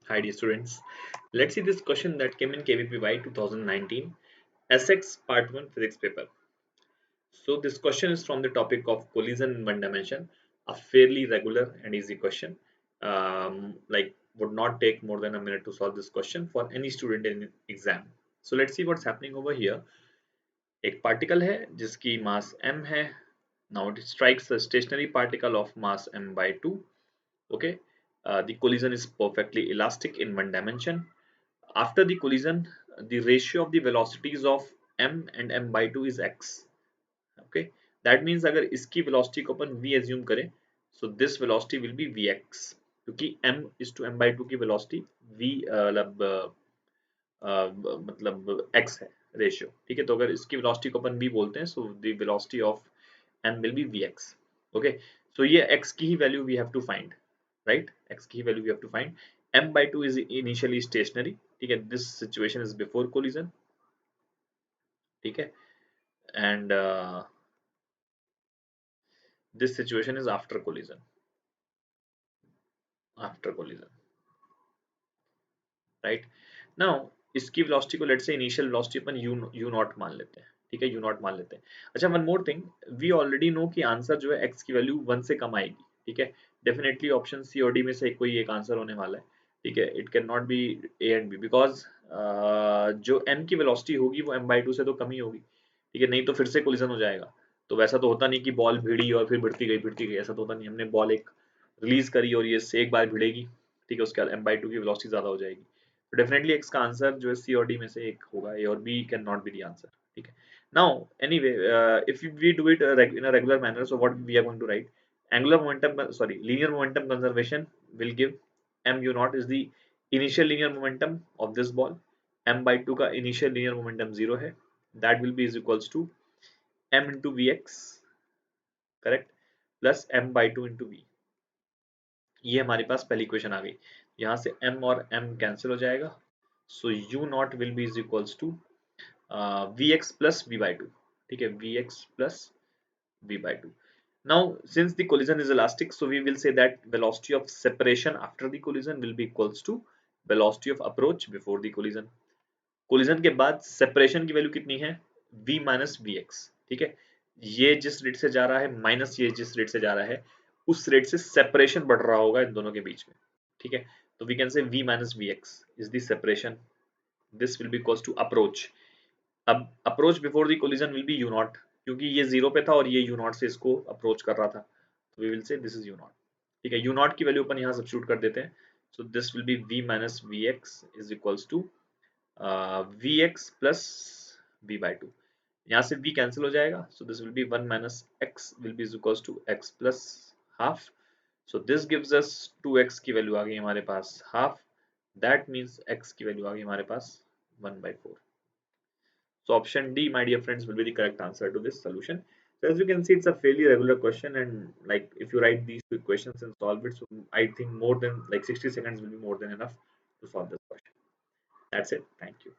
Hi dear students. Let's see this question that came in KVPY 2019 SX Part 1 Physics paper. So this question is from the topic of collision in one dimension, a fairly regular and easy question. Would not take more than a minute to solve this question for any student in exam. So let's see what's happening over here. एक particle है जिसकी mass m है. Now it strikes a stationary particle of mass m by 2. Okay. The collision is perfectly elastic in one dimension. After the collision, the ratio of the velocities of m and m by 2 is x. Okay, that means अगर इसकी velocity को अपन v assume करें, so this velocity will be vx, क्योंकि m is to m by 2 की velocity v मतलब x है ratio. ठीक है, तो अगर इसकी velocity को अपन v बोलते हैं, so the velocity of m will be vx. Okay, so ये x की ही value we have to find, right? x की ही value we have to find. m by 2 is initially stationary. ठीक है, this situation is before collision. ठीक है, and this situation is after collision. After collision, right? Now इसकी velocity को let's say initial velocity upon u not मान लेते हैं. ठीक है, u नॉट मान लेते हैं. अच्छा, one more thing, we already know कि आंसर जो है x की वैल्यू 1 से कम आएगी. ठीक है, डेफिनेटली ऑप्शन सी और डी में से कोई एक आंसर होने वाला है. ठीक है, it can not be A and B because जो m की वेलोसिटी होगी वो m by 2 से तो कम ही होगी. ठीक है, नहीं तो फिर से कोलिजन हो जाएगा. तो वैसा तो होता नहीं कि बॉल भिड़ी और फिर भिड़ती गई, ऐसा तो होता नहीं. हमने बॉल एक रिलीज करी और ये से एक बार भिड़ेगी. ठीक है, उसके बाद m by 2 की वेलोसिटी ज्यादा हो जाएगी. तो डेफिनेटली x का आंसर जो है सी और डी में से एक होगा. ए और B can not be the answer. ठीक है, now anyway if we do it in a regular manner, so what we are going to write, angular momentum, sorry, linear momentum conservation will give m u naught is the initial linear momentum of this ball. m by 2 का initial linear momentum 0 है. That will be is equals to m into vx, correct, plus m by 2 into v. ये हमारे पास पहली equation आ गई. यहाँ से m और m cancel हो जाएगा. So u naught will be is equals to vx plus v by 2. ठीक है, vx plus v by 2. Now, since the collision is elastic, so we will say that velocity of separation after the collision will be equals to velocity of approach before the collision. Collision के बाद separation की value कितनी है? v minus vx. ठीक है, ये जिस rate से जा रहा है माइनस ये जिस रेट से जा रहा है उस रेट से सेपरेशन बढ़ रहा होगा इन दोनों के बीच में. ठीक है, तो we can say v minus vx is the separation. This will be equals to approach. अब approach before the collision will be you not, क्योंकि ये जीरो पे था और ये यू नॉट से इसको अप्रोच कर रहा था, तो we will say this is u naught. ठीक है, यू नॉट की वैल्यू अपन यहाँ सब्स्टिट्यूट कर देते हैं. So this will be v minus v x is equals to v x plus v by 2. यहाँ से v कैंसिल हो जाएगा, so this will be 1 minus x will be is equals to x plus half. So this gives us 2x की value आ गई हमारे पास half. That means x की value आ गई हमारे पास 1/4. So option D, my dear friends, will be the correct answer to this solution. So as you can see, it's a fairly regular question, and like if you write these two equations and solve it, so I think more than like 60 seconds will be more than enough to solve this question. That's it. Thank you.